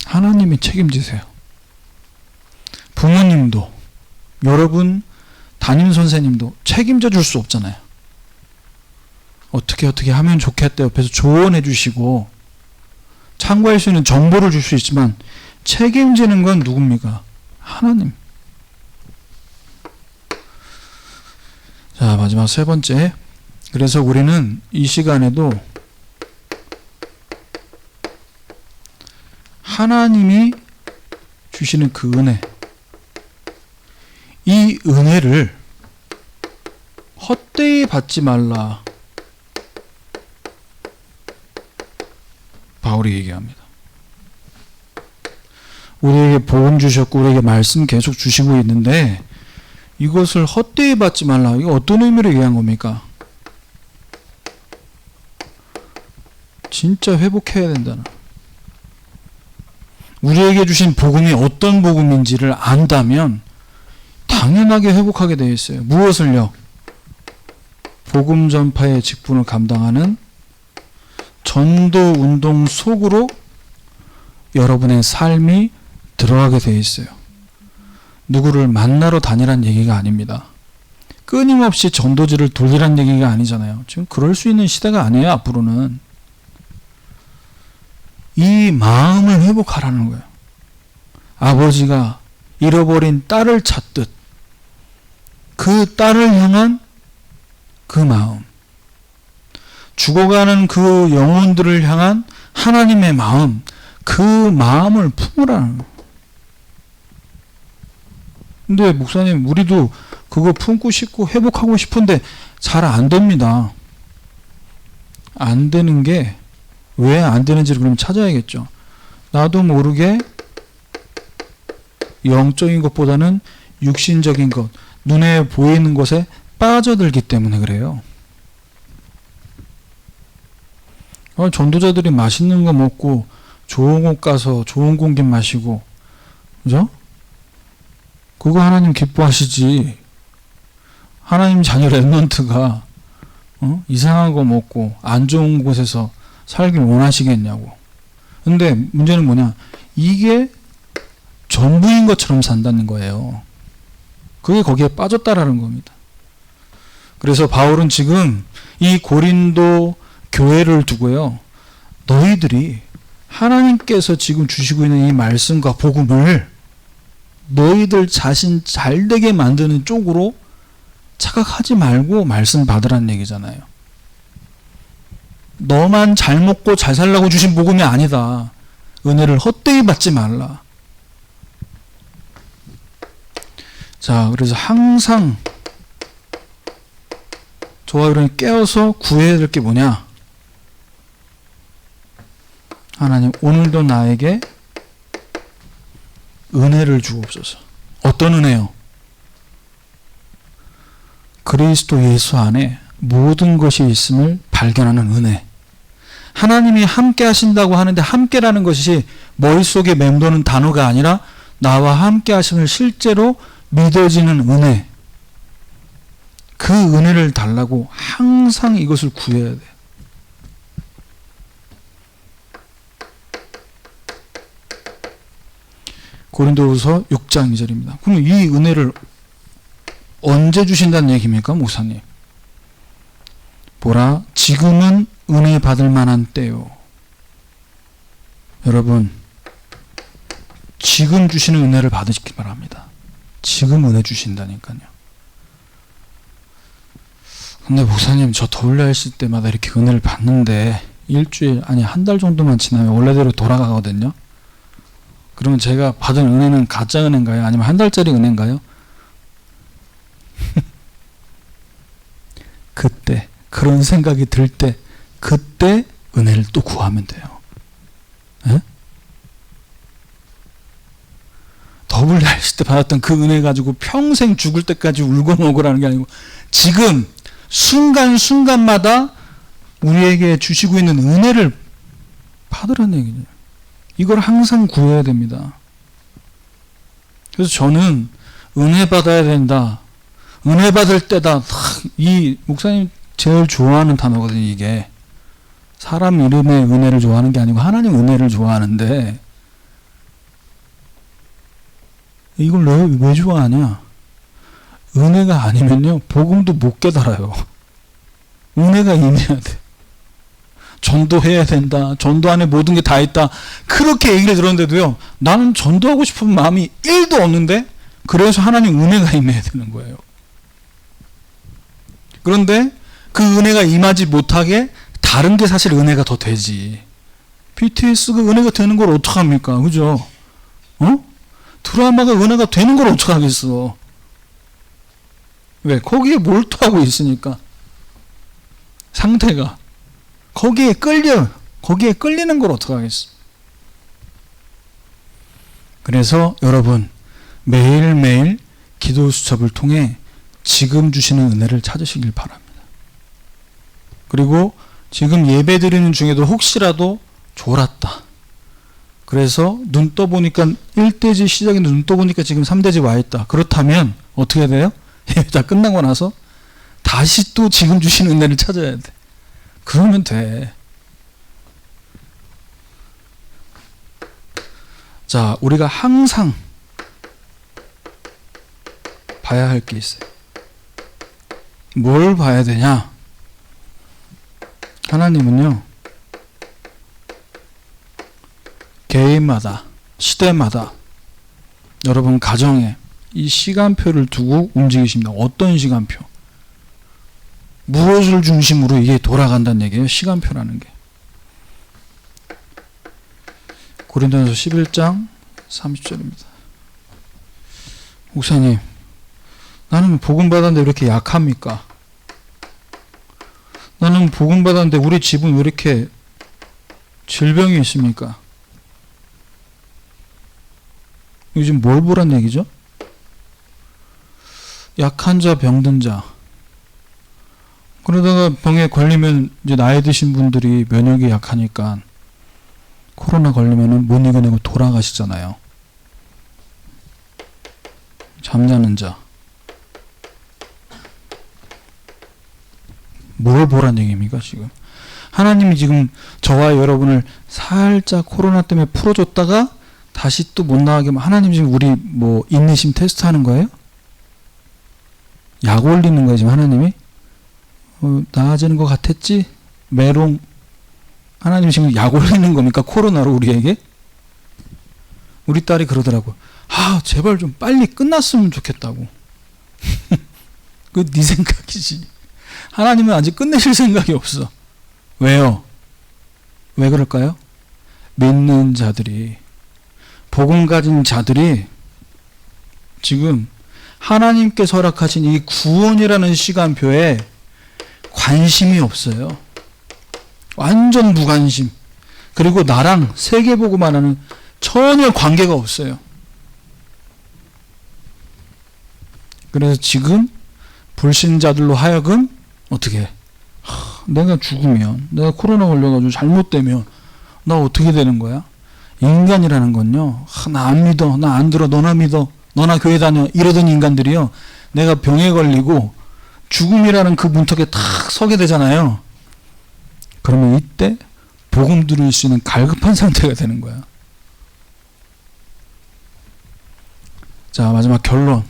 하나님이 책임지세요. 부모님도, 여러분 담임선생님도 책임져 줄 수 없잖아요. 어떻게 하면 좋겠다 옆에서 조언해 주시고 참고할 수 있는 정보를 줄 수 있지만 책임지는 건 누굽니까? 하나님. 자, 마지막 세 번째. 그래서 우리는 이 시간에도 하나님이 주시는 그 은혜, 이 은혜를 헛되이 받지 말라. 바울이 얘기합니다. 우리에게 복음 주셨고 우리에게 말씀 계속 주시고 있는데 이것을 헛되이 받지 말라. 이거 어떤 의미로 얘기한 겁니까? 진짜 회복해야 된다는. 우리에게 주신 복음이 어떤 복음인지를 안다면 당연하게 회복하게 되어 있어요. 무엇을요? 복음 전파의 직분을 감당하는 전도 운동 속으로 여러분의 삶이 들어가게 되어 있어요. 누구를 만나러 다니란 얘기가 아닙니다. 끊임없이 전도지를 돌리란 얘기가 아니잖아요. 지금 그럴 수 있는 시대가 아니에요. 앞으로는. 이 마음을 회복하라는 거예요. 아버지가 잃어버린 딸을 찾듯 그 딸을 향한 그 마음, 죽어가는 그 영혼들을 향한 하나님의 마음, 그 마음을 품으라는 거예요. 근데 목사님, 우리도 그거 품고 싶고 회복하고 싶은데 잘 안 됩니다. 안 되는 게 왜 안 되는지를 그럼 찾아야겠죠. 나도 모르게 영적인 것보다는 육신적인 것, 눈에 보이는 것에 빠져들기 때문에 그래요. 전도자들이 맛있는 거 먹고 좋은 곳 가서 좋은 공기 마시고, 그죠? 그거 하나님 기뻐하시지. 하나님 자녀 렘넌트가 이상한 거 먹고 안 좋은 곳에서 살길 원하시겠냐고. 근데 문제는 뭐냐? 이게 전부인 것처럼 산다는 거예요. 그게 거기에 빠졌다라는 겁니다. 그래서 바울은 지금 이 고린도 교회를 두고요, 너희들이 하나님께서 지금 주시고 있는 이 말씀과 복음을 너희들 자신 잘 되게 만드는 쪽으로 착각하지 말고 말씀 받으라는 얘기잖아요. 너만 잘 먹고 잘 살라고 주신 복음이 아니다. 은혜를 헛되이 받지 말라. 자, 그래서 항상 저와 여러분이 깨어서 구해야 될 게 뭐냐? 하나님, 오늘도 나에게 은혜를 주옵소서. 어떤 은혜요? 그리스도 예수 안에 모든 것이 있음을 발견하는 은혜. 하나님이 함께 하신다고 하는데 함께라는 것이 머릿속에 맴도는 단어가 아니라 나와 함께 하심을 실제로 믿어지는 은혜. 그 은혜를 달라고 항상 이것을 구해야 돼. 고린도후서 6장 2절입니다. 그럼 이 은혜를 언제 주신다는 얘기입니까, 목사님? 보라, 지금은 은혜 받을 만한 때요. 여러분, 지금 주시는 은혜를 받으시기 바랍니다. 지금 은혜 주신다니까요. 근데 목사님, 저 더울려 있을 때마다 이렇게 은혜를 받는데 일주일, 아니 한 달 정도만 지나면 원래대로 돌아가거든요. 그러면 제가 받은 은혜는 가짜 은혜인가요? 아니면 한 달짜리 은혜인가요? 그때, 그런 생각이 들 때, 그때 은혜를 또 구하면 돼요. 에? 더블 했을 때 받았던 그 은혜 가지고 평생 죽을 때까지 울고 먹으라는 게 아니고 지금 순간순간마다 우리에게 주시고 있는 은혜를 받으라는 얘기죠. 이걸 항상 구해야 됩니다. 그래서 저는 은혜 받아야 된다. 은혜 받을 때다. 이 목사님 제일 좋아하는 단어거든요. 이게 사람 이름의 은혜를 좋아하는 게 아니고 하나님 은혜를 좋아하는데 이걸 왜 좋아하냐? 은혜가 아니면요 복음도 못 깨달아요. 은혜가 임해야 돼. 전도해야 된다. 전도 안에 모든 게 다 있다. 그렇게 얘기를 들었는데도요. 나는 전도하고 싶은 마음이 1도 없는데 그래서 하나님 은혜가 임해야 되는 거예요. 그런데 그 은혜가 임하지 못하게 다른 게 사실 은혜가 더 되지. BTS가 은혜가 되는 걸 어떡합니까? 그죠? 드라마가 은혜가 되는 걸 어떡하겠어. 왜? 거기에 몰두하고 있으니까. 상태가. 거기에 끌리는 걸 어떡하겠어. 그래서 여러분, 매일매일 기도 수첩을 통해 지금 주시는 은혜를 찾으시길 바랍니다. 그리고 지금 예배 드리는 중에도 혹시라도 졸았다. 그래서 눈 떠보니까 1대지 시작인데 눈 떠보니까 지금 3대지 와 있다. 그렇다면 어떻게 해야 돼요? 예배 다 끝나고 나서 다시 또 지금 주시는 은혜를 찾아야 돼. 그러면 돼. 자, 우리가 항상 봐야 할 게 있어요. 뭘 봐야 되냐? 하나님은요, 개인마다, 시대마다, 여러분 가정에 이 시간표를 두고 움직이십니다. 어떤 시간표? 무엇을 중심으로 이게 돌아간다는 얘기예요. 시간표라는 게. 고린도전서 11장 30절입니다. 목사님, 나는 복음 받았는데 왜 이렇게 약합니까? 나는 복음 받았는데 우리 집은 왜 이렇게 질병이 있습니까? 요즘 뭘 보란 얘기죠? 약한 자, 병든 자. 그러다가 병에 걸리면 이제 나이 드신 분들이 면역이 약하니까 코로나 걸리면은 못 이겨내고 돌아가시잖아요. 잠자는 자. 뭘 보란 얘기입니까, 지금? 하나님이 지금 저와 여러분을 살짝 코로나 때문에 풀어줬다가 다시 또 못 나가게 하면 하나님 지금 우리 뭐 인내심 테스트 하는 거예요? 약 올리는 거예요, 지금 하나님이? 나아지는 것 같았지? 메롱. 하나님 지금 약 올리는 겁니까? 코로나로 우리에게? 우리 딸이 그러더라고. 제발 좀 빨리 끝났으면 좋겠다고. 그 네 생각이지. 하나님은 아직 끝내실 생각이 없어. 왜요? 왜 그럴까요? 믿는 자들이, 복음 가진 자들이 지금 하나님께서 허락하신 이 구원이라는 시간표에 관심이 없어요. 완전 무관심. 그리고 나랑 세계복음하는 전혀 관계가 없어요. 그래서 지금 불신자들로 하여금 어떻게 해? 내가 죽으면, 내가 코로나 걸려가지고 잘못되면 나 어떻게 되는 거야? 인간이라는 건요, 나 안 믿어, 나 안 들어, 너나 믿어, 너나 교회 다녀, 이러던 인간들이요, 내가 병에 걸리고 죽음이라는 그 문턱에 탁 서게 되잖아요. 그러면 이때 복음 들을 수 있는 갈급한 상태가 되는 거야. 자, 마지막 결론.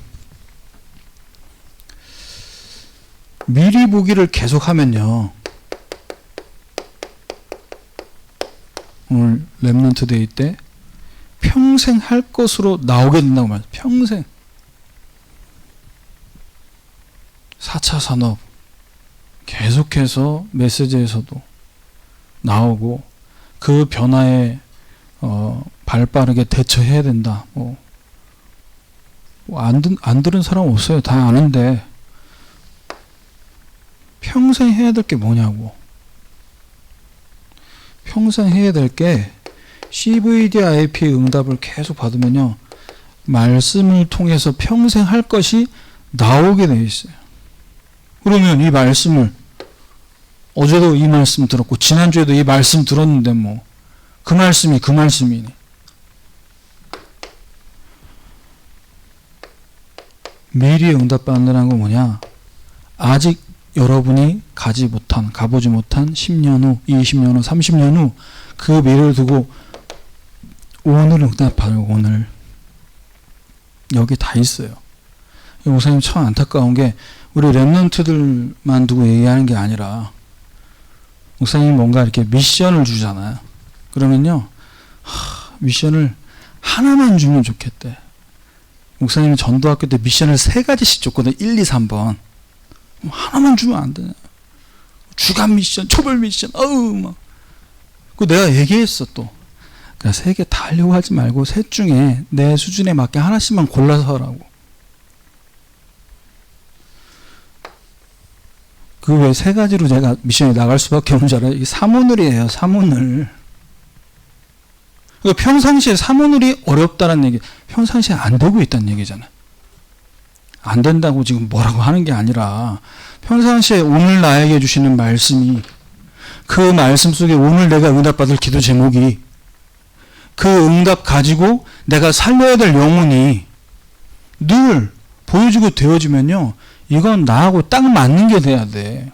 미리 보기를 계속하면요, 오늘 렘넌트 데이 때 평생 할 것으로 나오게 된다고 말해요. 평생. 4차 산업 계속해서 메시지에서도 나오고 그 변화에 발빠르게 대처해야 된다. 안 들은 사람 없어요. 다 아는데 평생 해야 될 게 뭐냐고. 평생 해야 될 게 CVDIP 응답을 계속 받으면요, 말씀을 통해서 평생 할 것이 나오게 돼 있어요. 그러면 이 말씀을, 어제도 이 말씀 들었고 지난주에도 이 말씀 들었는데 그 말씀이네. 미리 응답받는다는 건 뭐냐? 아직 여러분이 가보지 못한 10년 후, 20년 후, 30년 후 그 미래를 두고 오늘 응답받고 오늘 여기 다 있어요. 목사님 참 안타까운 게 우리 렘넌트들만 두고 얘기하는 게 아니라 목사님이 뭔가 이렇게 미션을 주잖아요. 그러면요, 미션을 하나만 주면 좋겠대. 목사님은 전도학교 때 미션을 3가지씩 줬거든. 1, 2, 3번. 하나만 주면 안 되냐. 주간 미션, 초별 미션, 그 내가 얘기했어 또. 그러니까 3개 다 하려고 하지 말고 셋 중에 내 수준에 맞게 하나씩만 골라서 하라고. 그 외에 3가지로 제가 미션에 나갈 수밖에 없는 줄 알아요. 이게 사모늘이에요, 사모늘. 그러니까 평상시에 사모늘이 어렵다는 얘기, 평상시에 안 되고 있다는 얘기잖아요. 안 된다고 지금 뭐라고 하는 게 아니라 평상시에 오늘 나에게 주시는 말씀이, 그 말씀 속에 오늘 내가 응답받을 기도 제목이, 그 응답 가지고 내가 살려야 될 영혼이 늘 보여주고 되어지면요, 이건 나하고 딱 맞는 게 돼야 돼.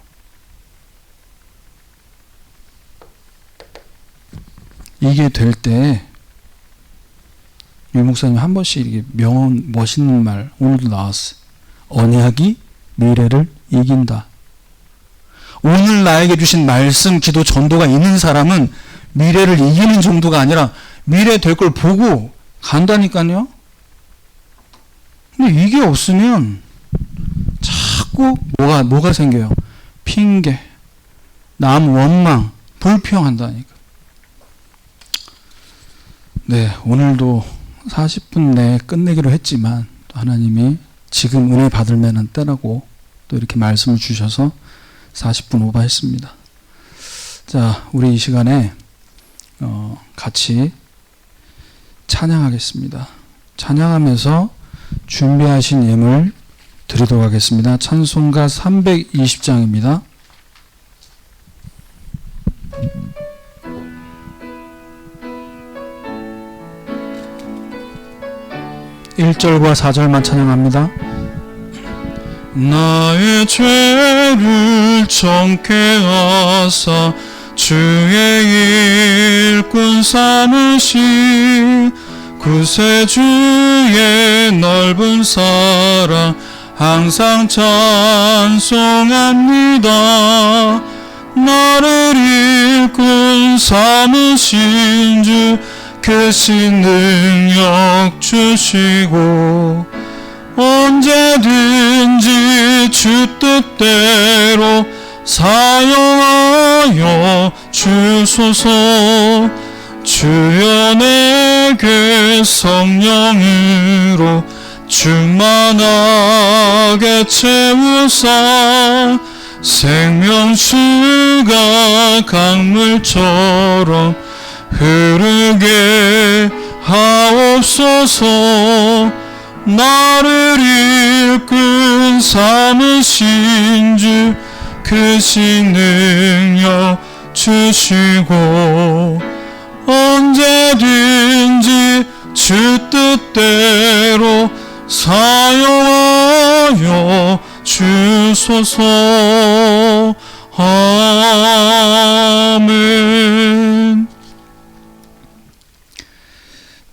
이게 될 때 유 목사님 한 번씩 이렇게 명언, 멋있는 말 오늘도 나왔어요. 언약이 미래를 이긴다. 오늘 나에게 주신 말씀, 기도, 전도가 있는 사람은 미래를 이기는 정도가 아니라 미래 될 걸 보고 간다니까요. 근데 이게 없으면 자꾸 뭐가 생겨요? 핑계, 남 원망, 불평한다니까. 네, 오늘도 40분 내에 끝내기로 했지만 또 하나님이 지금 은혜 받을 만한 때라고 또 이렇게 말씀을 주셔서 40분 오버했습니다. 자, 우리 이 시간에 같이 찬양하겠습니다. 찬양하면서 준비하신 예물 드리도록 하겠습니다. 찬송가 320장입니다. 1절과 4절만 찬양합니다. 나의 죄를 정케 하사 주의 일꾼 삼으신 구세주의 넓은 사랑 항상 찬송합니다. 나를 일꾼 삼으신 주 크신 능력 주시고 언제든지 주 뜻대로 사용하여 주소서. 주여 내게 성령으로 충만하게 채우사 생명수가 강물처럼 흐르게 하옵소서. 나를 일꾼 삼으신 주 크신 능력 주시고 언제든지 주 뜻대로 사용하여 주소서. 아멘.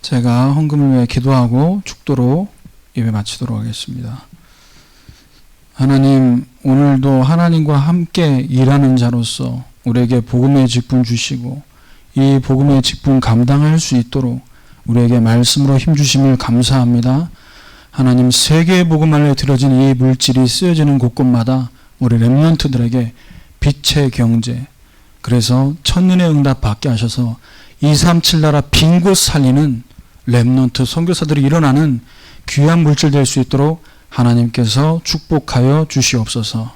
제가 헌금을 위해 기도하고 축도로 예배 마치도록 하겠습니다. 하나님, 오늘도 하나님과 함께 일하는 자로서 우리에게 복음의 직분 주시고 이 복음의 직분 감당할 수 있도록 우리에게 말씀으로 힘주심을 감사합니다. 하나님, 세계의 복음 안에 들어진 이 물질이 쓰여지는 곳곳마다 우리 렘넌트들에게 빛의 경제, 그래서 천년의 응답 받게 하셔서 237 나라 빈 곳 살리는 렘넌트 선교사들이 일어나는 귀한 물질 될 수 있도록 하나님께서 축복하여 주시옵소서.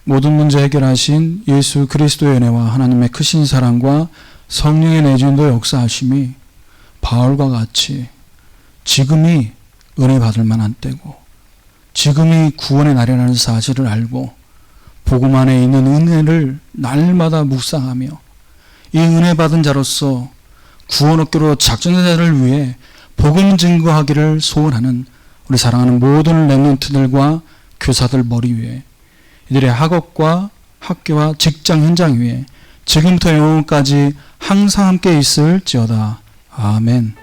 모든 문제 해결하신 예수 그리스도의 은혜와 하나님의 크신 사랑과 성령의 내주인도 역사하심이 바울과 같이 지금이 은혜 받을 만한 때고 지금이 구원의 날이라는 사실을 알고 복음 안에 있는 은혜를 날마다 묵상하며 이 은혜 받은 자로서 구원 얻기로 작정된 자를 위해 복음 증거하기를 소원하는 우리 사랑하는 모든 렘넌트들과 교사들 머리 위에 이들의 학업과 학교와 직장 현장 위에 지금부터 영원까지 항상 함께 있을지어다. 아멘.